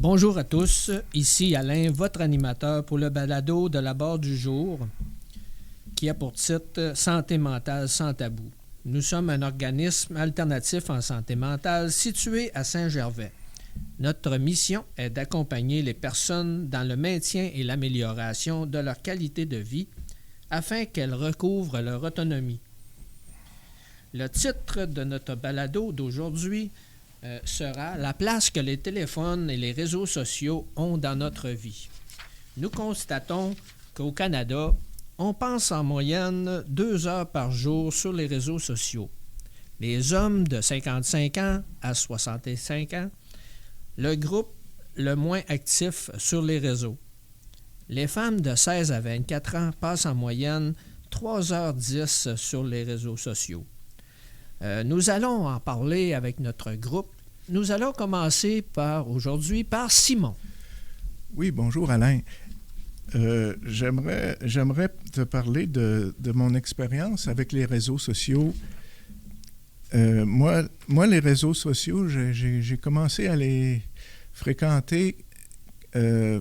Bonjour à tous, ici Alain, votre animateur pour le balado de la barre du jour qui a pour titre « Santé mentale sans tabou ». Nous sommes un organisme alternatif en santé mentale situé à Saint-Gervais. Notre mission est d'accompagner les personnes dans le maintien et l'amélioration de leur qualité de vie afin qu'elles recouvrent leur autonomie. Le titre de notre balado d'aujourd'hui sera « La place que les téléphones et les réseaux sociaux ont dans notre vie ». Nous constatons qu'au Canada, on passe en moyenne 2 heures par jour sur les réseaux sociaux. Les hommes de 55 ans à 65 ans, le groupe le moins actif sur les réseaux. Les femmes de 16 à 24 ans passent en moyenne 3h10 sur les réseaux sociaux. Nous allons en parler avec notre groupe. Nous allons commencer aujourd'hui par Simon. Oui, bonjour Alain. J'aimerais te parler de mon expérience avec les réseaux sociaux. Moi, les réseaux sociaux, j'ai commencé à les fréquenter vers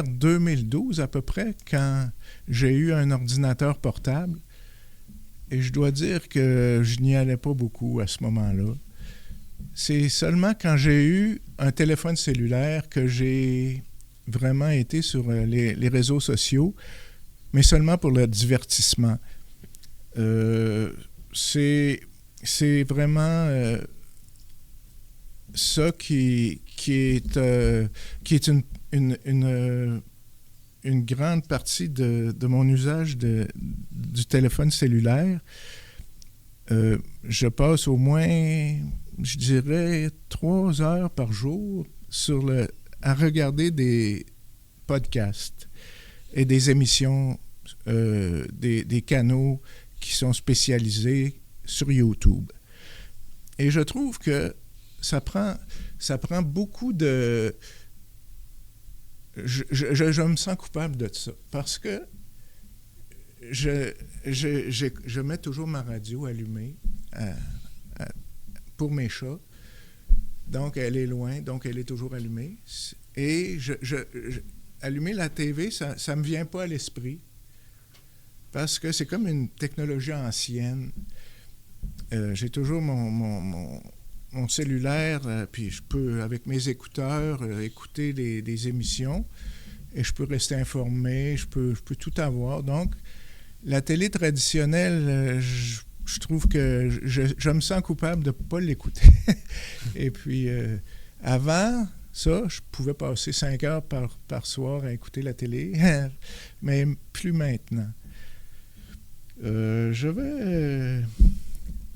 2012 à peu près, quand j'ai eu un ordinateur portable. Et je dois dire que je n'y allais pas beaucoup à ce moment-là. C'est seulement quand j'ai eu un téléphone cellulaire que j'ai vraiment été sur les réseaux sociaux, mais seulement pour le divertissement. C'est vraiment ça qui est une grande partie de mon usage du téléphone cellulaire. Je passe au moins, je dirais, 3 heures par jour à regarder des podcasts et des émissions, des canaux qui sont spécialisés sur YouTube. Et je trouve que ça prend beaucoup de... Je me sens coupable de ça parce que je mets toujours ma radio allumée pour mes chats. Donc, elle est loin, donc elle est toujours allumée. Et allumer la TV, ça ne me vient pas à l'esprit parce que c'est comme une technologie ancienne. J'ai toujours mon cellulaire, puis je peux, avec mes écouteurs, écouter des émissions et je peux rester informé, je peux tout avoir. Donc, la télé traditionnelle, je trouve que je me sens coupable de ne pas l'écouter. Et puis, avant ça, je pouvais passer 5 heures par soir à écouter la télé, mais plus maintenant. Je vais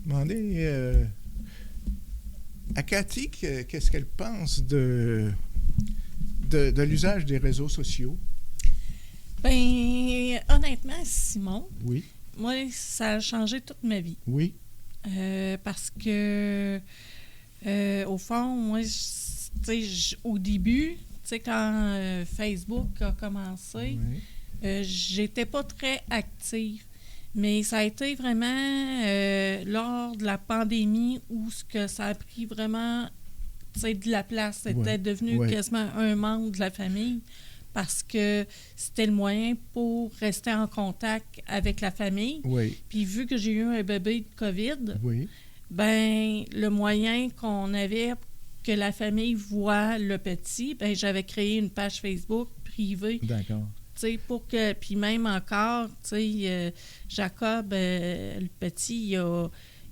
demander à Cathy qu'est-ce qu'elle pense de l'usage des réseaux sociaux. Bien, honnêtement, Simon, oui. Moi, ça a changé toute ma vie. Oui. Parce que, au fond, moi, au début, quand Facebook a commencé, j'étais pas très active. Mais ça a été vraiment lors de la pandémie où ça a pris vraiment de la place. C'était devenu quasiment un membre de la famille parce que c'était le moyen pour rester en contact avec la famille. Oui. Puis vu que j'ai eu un bébé de COVID, ben le moyen qu'on avait que la famille voit le petit, ben j'avais créé une page Facebook privée. D'accord. Pour que, puis même encore, Jacob, le petit,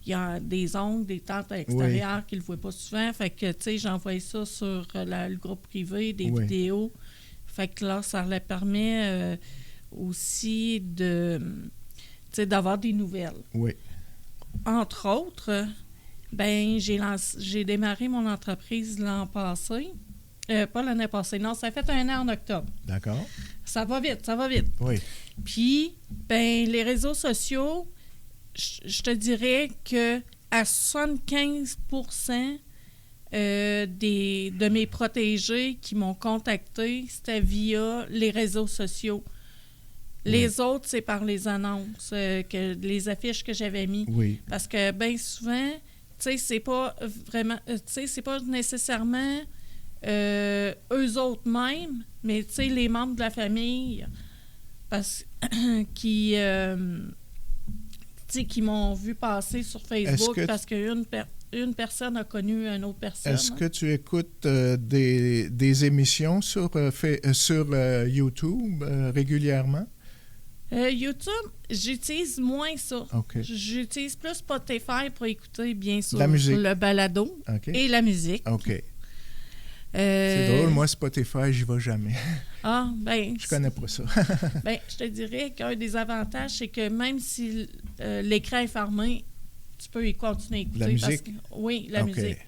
il a des oncles, des tantes à l'extérieur qu'il ne voit pas souvent. Fait que, j'envoie ça sur le groupe privé, des vidéos. Fait que là, ça leur permet aussi d'avoir des nouvelles. Oui. Entre autres, ben j'ai démarré mon entreprise l'an passé. Pas l'année passée, non, ça fait 1 an en octobre. D'accord. Ça va vite. Oui. Puis, ben les réseaux sociaux, je te dirais que à 75% de mes protégés qui m'ont contacté, c'était via les réseaux sociaux. Les autres, c'est par les annonces, les affiches que j'avais mis. Oui. Parce que bien souvent, c'est pas vraiment, c'est pas nécessairement eux autres mêmes, mais tu sais, les membres de la famille, parce qui m'ont vu passer sur Facebook parce qu'une personne a connu une autre personne. Est-ce que tu écoutes des émissions sur YouTube régulièrement? YouTube, j'utilise moins ça. Okay. J'utilise plus Spotify pour écouter, bien sûr, la musique. Le balado et la musique. OK. C'est drôle, moi, Spotify, j'y vais jamais. Ah, ben... Je connais pas ça. Ben, je te dirais qu'un des avantages, c'est que même si l'écran est fermé, tu peux y continuer à écouter. La musique? Oui, la musique.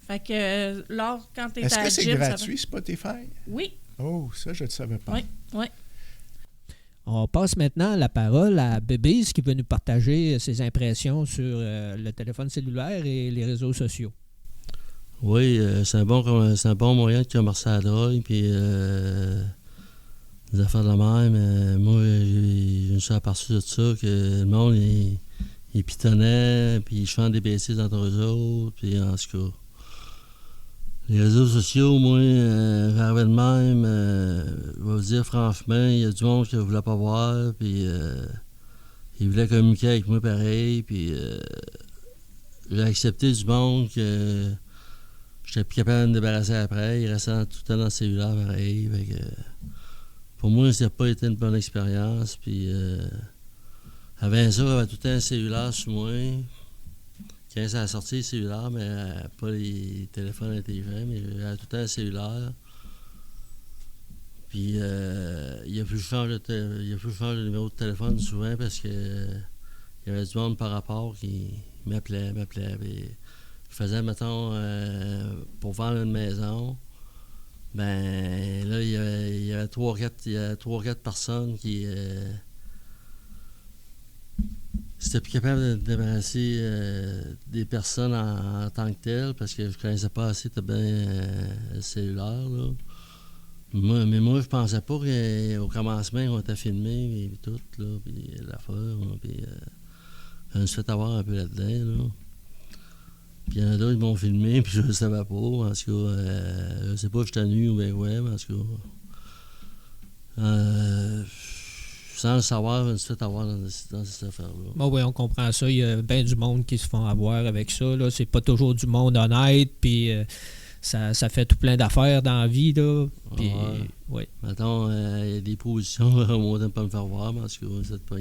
Fait que, lors, quand tu es Est-ce à la que gym... c'est gratuit, Spotify? Oui. Oh, ça, je ne savais pas. Oui. On passe maintenant la parole à Bébise qui veut nous partager ses impressions sur le téléphone cellulaire et les réseaux sociaux. Oui, c'est un bon moyen de commencer à la drogue, puis des affaires de la même. Moi, je me suis aperçu de ça, que le monde, il pitonnait, puis ils chantent des bêtises entre eux autres, puis en tout cas. Les réseaux sociaux, moi, j'arrivais de même, je vais vous dire franchement, il y a du monde que je voulais pas voir, puis ils voulaient communiquer avec moi pareil, puis j'ai accepté du monde que j'étais plus capable de me débarrasser après, il restait tout le temps dans le cellulaire pareil, fait que, pour moi, ça n'a pas été une bonne expérience, puis avant ça, j'avais tout le temps un cellulaire sur moi. Quand ça a sorti le cellulaire, mais pas les téléphones intelligents, mais j'avais tout le temps un cellulaire. Puis il a fallu changer le numéro de téléphone souvent parce que il y avait du monde par rapport qui m'appelait. Puis je faisais, mettons, pour vendre une maison, ben là, il y avait 3-4 personnes qui... J'étais plus capable de débarrasser des personnes en tant que telles parce que je connaissais pas assez bien le cellulaire. Là. Mais moi, je pensais pas qu'au commencement, on était filmé et tout, là, puis l'affaire. Puis je me suis fait avoir un peu là-dedans. Là. Puis il y en a d'autres qui m'ont filmé, puis je ne savais pas. En tout cas, je sais pas si j'étais nu ou bien ouais, mais en tout cas. Sans le savoir, je me suis fait avoir dans cette affaire-là. Bon, oui, on comprend ça. Il y a bien du monde qui se font avoir avec ça. Là. C'est pas toujours du monde honnête, puis ça fait tout plein d'affaires dans la vie. Là. Puis, ouais. Mettons, il y a des positions, moi, de ne pas me faire voir, mais en tout cas, c'est pas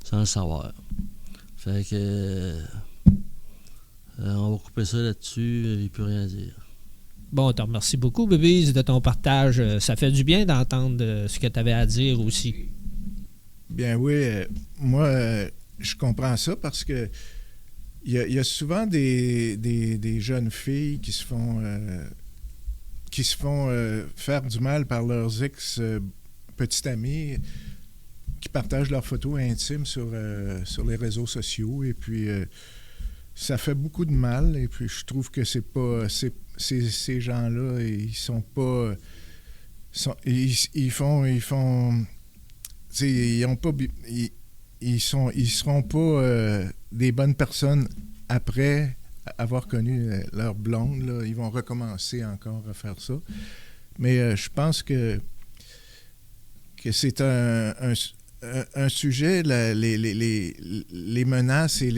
sans le savoir. Fait que on va couper ça là-dessus, il n'y a plus rien à dire. Bon, te remercie beaucoup, Bébise, de ton partage. Ça fait du bien d'entendre ce que tu avais à dire aussi. Bien oui, moi, je comprends ça parce que il y a souvent des jeunes filles qui se font faire du mal par leurs ex-petits amis qui partagent leurs photos intimes sur les réseaux sociaux et puis ça fait beaucoup de mal et puis je trouve que c'est pas ces gens-là, ils sont pas ils seront pas des bonnes personnes après avoir connu leur blonde. Là. Ils vont recommencer encore à faire ça. Mais je pense que c'est un sujet, les menaces et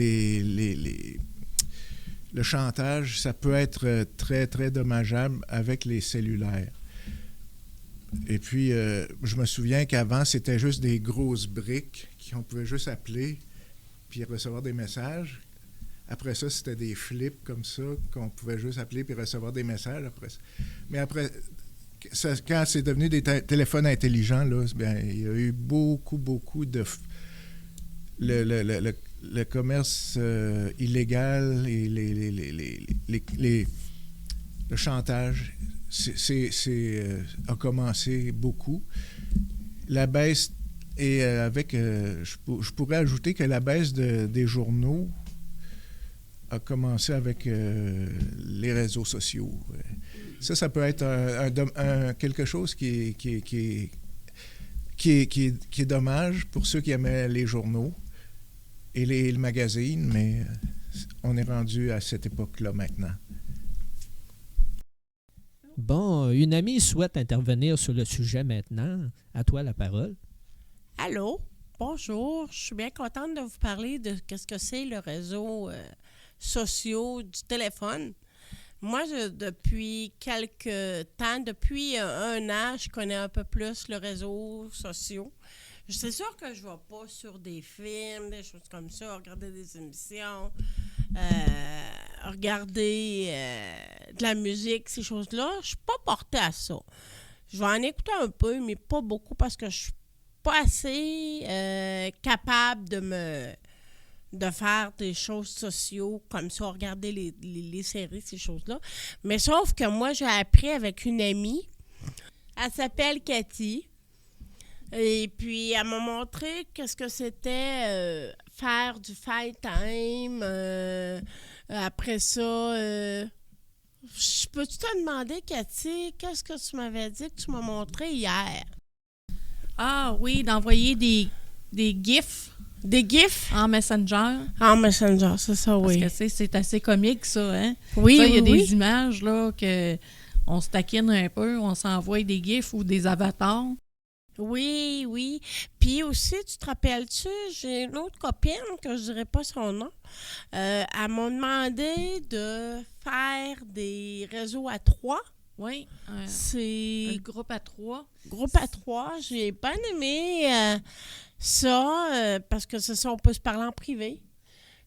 le chantage, ça peut être très, très dommageable avec les cellulaires. Et puis, je me souviens qu'avant, c'était juste des grosses briques qu'on pouvait juste appeler puis recevoir des messages. Après ça, c'était des flips comme ça qu'on pouvait juste appeler puis recevoir des messages. Mais après, quand c'est devenu des téléphones intelligents, là, bien, il y a eu beaucoup de... Le commerce illégal et le chantage a commencé beaucoup. La baisse, et avec, je pourrais ajouter que la baisse des journaux a commencé avec les réseaux sociaux. Ça peut être quelque chose qui est dommage pour ceux qui aimaient les journaux et le magazine, mais on est rendu à cette époque-là maintenant. Bon, une amie souhaite intervenir sur le sujet maintenant. À toi la parole. Allô? Bonjour. Je suis bien contente de vous parler de ce que c'est le réseau social du téléphone. Moi, depuis quelques temps, depuis un an, je connais un peu plus le réseau social. C'est sûr que je ne vais pas sur des films, des choses comme ça, regarder des émissions, regarder de la musique, ces choses-là. Je ne suis pas portée à ça. Je vais en écouter un peu, mais pas beaucoup parce que je suis pas assez capable de faire des choses sociaux comme ça, regarder les séries, ces choses-là. Mais sauf que moi, j'ai appris avec une amie. Elle s'appelle Cathy. Et puis, elle m'a montré qu'est-ce que c'était faire du FaceTime. Après ça, je peux-tu te demander, Cathy, qu'est-ce que tu m'avais dit que tu m'as montré hier? Ah oui, d'envoyer des GIFs. Des GIFs? En Messenger. En Messenger, c'est ça, oui. Parce que c'est assez comique, ça, hein? Oui, ça, il y a oui. des images, là, que on se taquine un peu, on s'envoie des GIFs ou des avatars. Oui, oui. Puis aussi, tu te rappelles-tu, j'ai une autre copine, que je dirais pas son nom, elle m'a demandé de faire des réseaux à 3. Oui, C'est un groupe à 3. groupe à 3. J'ai bien aimé ça, parce que c'est ça, on peut se parler en privé.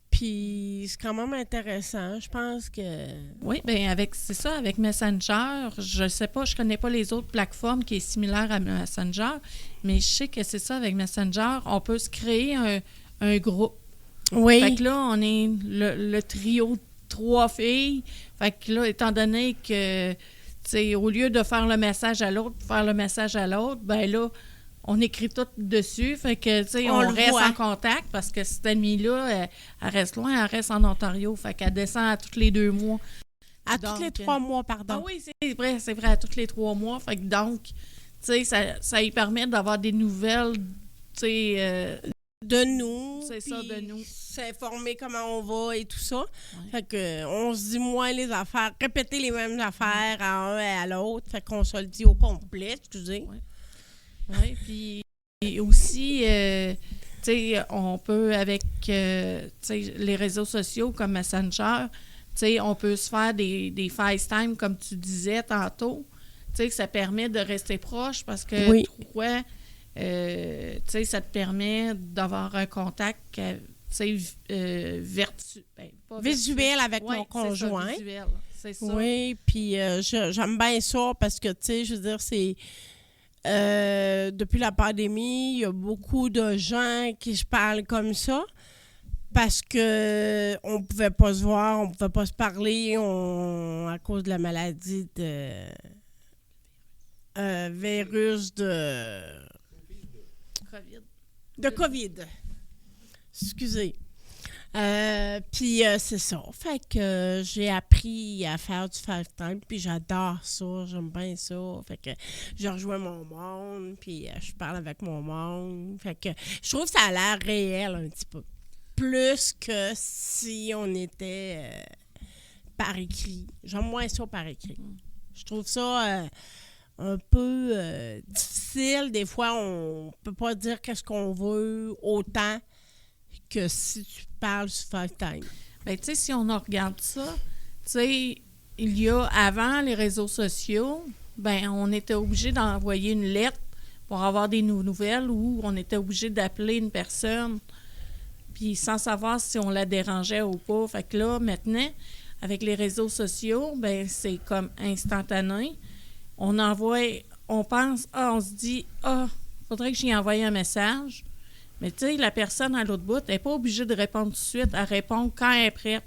Puis c'est quand même intéressant. Je pense que... Oui, bien, c'est ça, avec Messenger, je sais pas, je connais pas les autres plateformes qui est similaire à Messenger, mais je sais que c'est ça, avec Messenger, on peut se créer un groupe. Oui. Fait que là, on est le trio de 3 filles. Fait que là, étant donné que, tu sais, au lieu de faire le message à l'autre, ben là, on écrit tout dessus. Fait que, tu sais, on reste en contact parce que cette amie-là, elle reste loin, elle reste en Ontario. Fait qu'elle descend à tous les 2 mois. Tous les 3 mois, pardon. Ah oui, c'est vrai, à tous les 3 mois. Fait que donc, tu sais, ça lui permet d'avoir des nouvelles, tu sais... de nous. C'est ça, de nous. S'informer comment on va et tout ça. Ouais. Fait que on se dit moins les affaires, répéter les mêmes affaires à un et à l'autre. Fait qu'on se le dit au complet, excusez. Ouais. Oui, puis et aussi, tu sais, on peut avec tu sais, les réseaux sociaux comme Messenger, tu sais, on peut se faire des FaceTime, comme tu disais tantôt. Tu sais, ça permet de rester proche parce que Oui. toi, tu sais, ça te permet d'avoir un contact, tu sais, Visuel avec mon conjoint. C'est ça, visuel, c'est ça. Oui, puis j'aime bien ça parce que, tu sais, je veux dire, c'est... depuis la pandémie, il y a beaucoup de gens qui se parlent comme ça parce que on pouvait pas se voir, on pouvait pas se parler à cause de la maladie de virus de COVID. Excusez. Puis c'est ça. Fait que j'ai appris à faire du FaceTime, puis j'adore ça, j'aime bien ça. Fait que je rejoins mon monde, puis je parle avec mon monde. Fait que je trouve que ça a l'air réel un petit peu. Plus que si on était par écrit. J'aime moins ça par écrit. Je trouve ça un peu difficile. Des fois, on peut pas dire qu'est-ce qu'on veut autant que si tu parles sur FaceTime. Bien, tu sais, si on regarde ça, tu sais, il y a, avant les réseaux sociaux, ben on était obligé d'envoyer une lettre pour avoir des nouvelles ou on était obligé d'appeler une personne puis sans savoir si on la dérangeait ou pas. Fait que là, maintenant, avec les réseaux sociaux, ben c'est comme instantané. On envoie, on pense, on se dit, faudrait que j'y envoie un message. Mais tu sais, la personne à l'autre bout n'est pas obligée de répondre tout de suite. Elle répond quand elle est prête.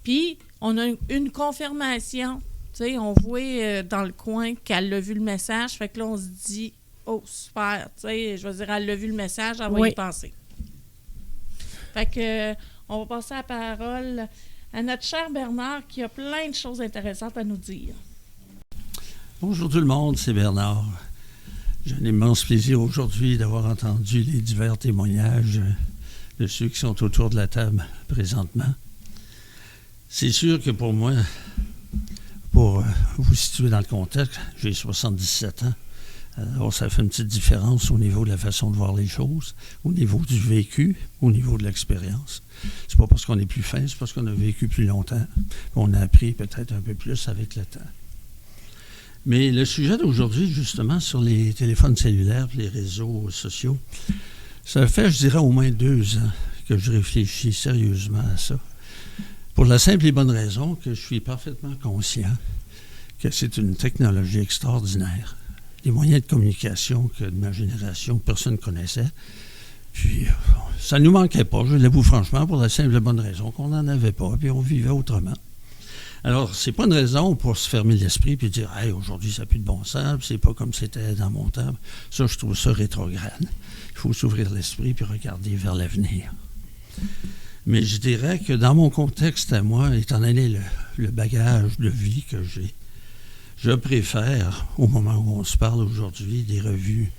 Puis, on a une confirmation. Tu sais, on voit dans le coin qu'elle a vu le message. Fait que là, on se dit, oh, super. Tu sais, je veux dire, elle a vu le message, elle va y penser. Fait que, on va passer la parole à notre cher Bernard qui a plein de choses intéressantes à nous dire. Bonjour tout le monde, c'est Bernard. J'ai un immense plaisir aujourd'hui d'avoir entendu les divers témoignages de ceux qui sont autour de la table présentement. C'est sûr que pour moi, pour vous situer dans le contexte, j'ai 77 ans. Alors, ça fait une petite différence au niveau de la façon de voir les choses, au niveau du vécu, au niveau de l'expérience. C'est pas parce qu'on est plus fin, c'est parce qu'on a vécu plus longtemps. On a appris peut-être un peu plus avec le temps. Mais le sujet d'aujourd'hui, justement, sur les téléphones cellulaires et les réseaux sociaux, ça fait, je dirais, au moins 2 ans que je réfléchis sérieusement à ça. Pour la simple et bonne raison que je suis parfaitement conscient que c'est une technologie extraordinaire. Des moyens de communication que de ma génération, personne ne connaissait. Puis, ça ne nous manquait pas, je l'avoue franchement, pour la simple et bonne raison qu'on n'en avait pas, puis on vivait autrement. Alors, c'est pas une raison pour se fermer l'esprit puis dire « Hey, aujourd'hui, ça n'a plus de bon sens, c'est pas comme c'était dans mon temps. » Ça, je trouve ça rétrograde. Il faut s'ouvrir l'esprit puis regarder vers l'avenir. Mais je dirais que dans mon contexte à moi, étant donné le bagage de vie que j'ai, je préfère, au moment où on se parle aujourd'hui, des revues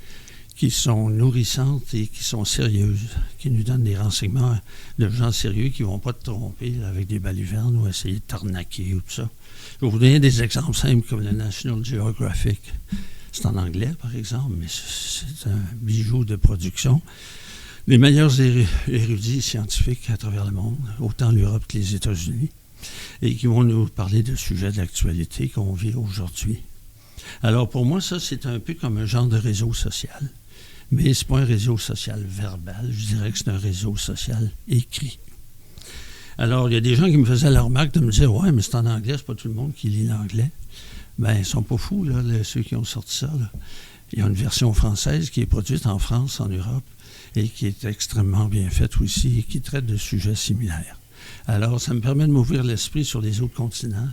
qui sont nourrissantes et qui sont sérieuses, qui nous donnent des renseignements de gens sérieux qui ne vont pas te tromper avec des balivernes ou essayer de t'arnaquer ou tout ça. Je vais vous donner des exemples simples comme le National Geographic. C'est en anglais, par exemple, mais c'est un bijou de production. Les meilleurs érudits scientifiques à travers le monde, autant l'Europe que les États-Unis, et qui vont nous parler de sujets d'actualité qu'on vit aujourd'hui. Alors, pour moi, ça, c'est un peu comme un genre de réseau social. Mais ce n'est pas un réseau social verbal, je dirais que c'est un réseau social écrit. Alors, il y a des gens qui me faisaient la remarque de me dire « Ouais, mais c'est en anglais, c'est pas tout le monde qui lit l'anglais. » Bien, ils ne sont pas fous, là, ceux qui ont sorti ça. Là. Il y a une version française qui est produite en France, en Europe, et qui est extrêmement bien faite aussi, et qui traite de sujets similaires. Alors, ça me permet de m'ouvrir l'esprit sur les autres continents,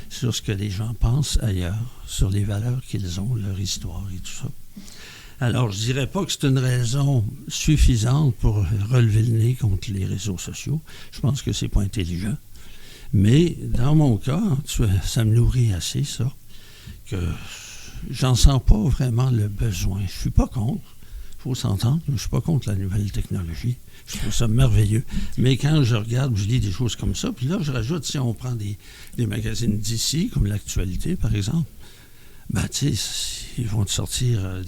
sur ce que les gens pensent ailleurs, sur les valeurs qu'ils ont, leur histoire et tout ça. Alors, je ne dirais pas que c'est une raison suffisante pour relever le nez contre les réseaux sociaux. Je pense que c'est pas intelligent. Mais, dans mon cas, ça me nourrit assez, ça, que j'en sens pas vraiment le besoin. Je suis pas contre. Il faut s'entendre. Je suis pas contre la nouvelle technologie. Je trouve ça merveilleux. Mais quand je regarde, je lis des choses comme ça, puis là, je rajoute, si on prend des magazines d'ici, comme l'Actualité, par exemple, ben, tu sais, ils vont te sortir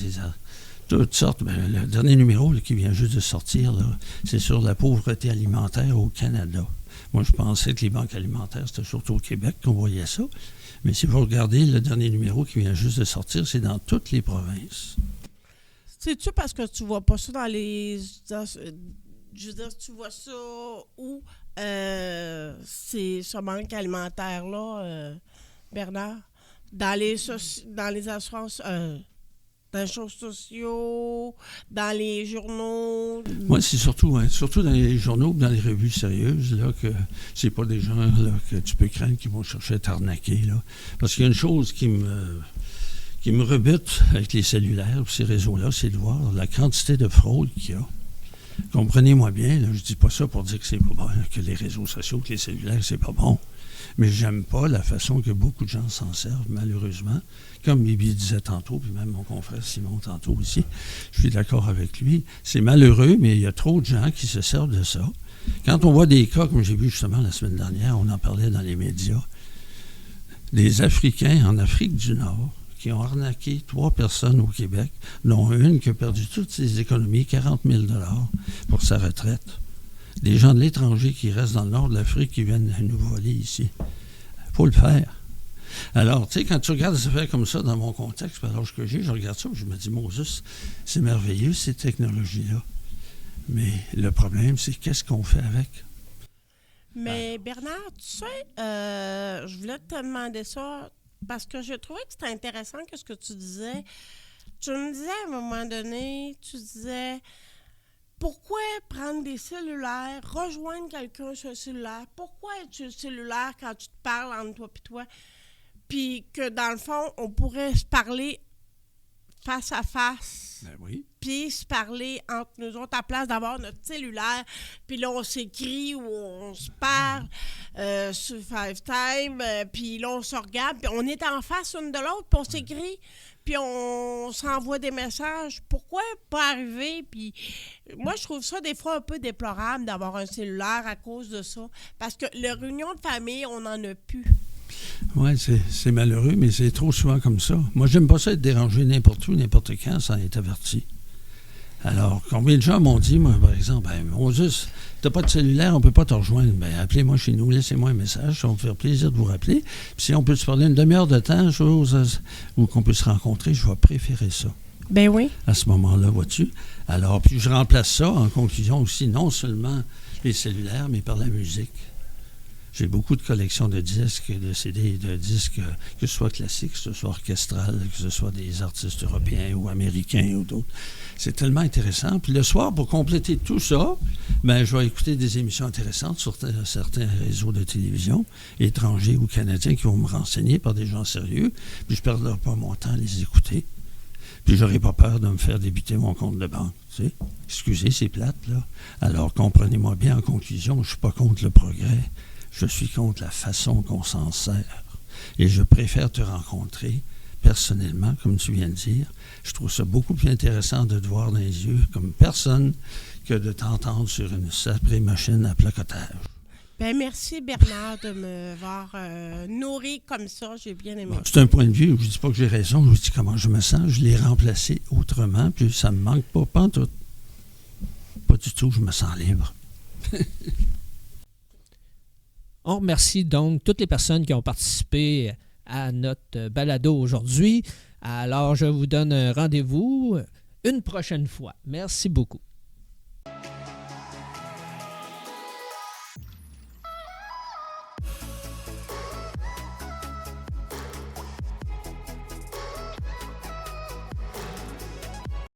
toutes sortes. Ben, le dernier numéro là, qui vient juste de sortir, là, c'est sur la pauvreté alimentaire au Canada. Moi, je pensais que les banques alimentaires, c'était surtout au Québec qu'on voyait ça. Mais si vous regardez le dernier numéro qui vient juste de sortir, c'est dans toutes les provinces. C'est-tu parce que tu vois pas ça dans les... Je veux dire, tu vois ça où c'est ce manque alimentaire-là, Bernard? Dans les assurances, dans les choses sociaux, dans les journaux? Moi, c'est surtout dans les journaux, dans les revues sérieuses, là, que c'est pas des gens là, que tu peux craindre qui vont chercher à t'arnaquer. Là. Parce qu'il y a une chose qui me rebute avec les cellulaires, ces réseaux-là, c'est de voir la quantité de fraude qu'il y a. Comprenez-moi bien, là, je dis pas ça pour dire que c'est pas bon, que les réseaux sociaux, que les cellulaires, c'est pas bon. Mais j'aime pas la façon que beaucoup de gens s'en servent, malheureusement. Comme Bibi disait tantôt, puis même mon confrère Simon tantôt aussi, je suis d'accord avec lui. C'est malheureux, mais il y a trop de gens qui se servent de ça. Quand on voit des cas, comme j'ai vu justement la semaine dernière, on en parlait dans les médias, des Africains en Afrique du Nord, qui ont arnaqué 3 personnes au Québec, dont une qui a perdu toutes ses économies, 40 000 $ pour sa retraite. Des gens de l'étranger qui restent dans le nord de l'Afrique qui viennent nous voler ici. Il faut le faire. Alors, tu sais, quand tu regardes des affaires comme ça dans mon contexte, par l'âge que j'ai, je regarde ça et je me dis, Moses, c'est merveilleux ces technologies-là. Mais le problème, c'est qu'est-ce qu'on fait avec? Mais Bernard, tu sais, je voulais te demander ça parce que je trouvais que c'était intéressant que ce que tu disais. Tu me disais à un moment donné, tu disais, pourquoi prendre des cellulaires, rejoindre quelqu'un sur le cellulaire? Pourquoi être sur le cellulaire quand tu te parles entre toi et toi? Puis que dans le fond, on pourrait se parler face à face. Ben oui. Puis se parler entre nous autres à place d'avoir notre cellulaire. Puis là, on s'écrit ou on se parle sur FaceTime. Puis là, on se regarde. Puis on est en face l'une de l'autre. Puis on s'écrit. Puis on s'envoie des messages. Pourquoi pas arriver? Puis moi, je trouve ça des fois un peu déplorable d'avoir un cellulaire à cause de ça. Parce que les réunions de famille, on n'en a plus. Oui, c'est malheureux, mais c'est trop souvent comme ça. Moi, j'aime pas ça être dérangé n'importe où, n'importe quand, sans être averti. Alors, combien de gens m'ont dit, moi, par exemple, Moses, t'as pas de cellulaire, on peut pas te rejoindre. Ben, appelez-moi chez nous, laissez-moi un message, ça va me faire plaisir de vous rappeler. Puis si on peut se parler une demi-heure de temps, ou qu'on peut se rencontrer, je vais préférer ça. Ben oui. À ce moment-là, vois-tu? Alors, puis je remplace ça, en conclusion aussi, non seulement les cellulaires, mais par la musique. J'ai beaucoup de collections de disques, de CD, de disques, que ce soit classique, que ce soit orchestral, que ce soit des artistes européens ou américains ou d'autres. C'est tellement intéressant. Puis le soir, pour compléter tout ça, ben, je vais écouter des émissions intéressantes sur certains réseaux de télévision, étrangers ou canadiens, qui vont me renseigner par des gens sérieux. Puis je ne perdrai pas mon temps à les écouter. Puis je n'aurai pas peur de me faire débuter mon compte de banque. Tu sais? Excusez, c'est plate, là. Alors, comprenez-moi bien, en conclusion, je ne suis pas contre le progrès. Je suis contre la façon qu'on s'en sert. Et je préfère te rencontrer personnellement, comme tu viens de dire. Je trouve ça beaucoup plus intéressant de te voir dans les yeux comme personne que de t'entendre sur une sacrée machine à placotage. Ben merci Bernard de me voir nourri comme ça. J'ai bien aimé. Bon, c'est un point de vue où je ne dis pas que j'ai raison. Je vous dis comment je me sens. Je l'ai remplacé autrement. Puis ça ne me manque pas en tout. Pas du tout. Je me sens libre. On remercie donc toutes les personnes qui ont participé à notre balado aujourd'hui. Alors, je vous donne un rendez-vous une prochaine fois. Merci beaucoup.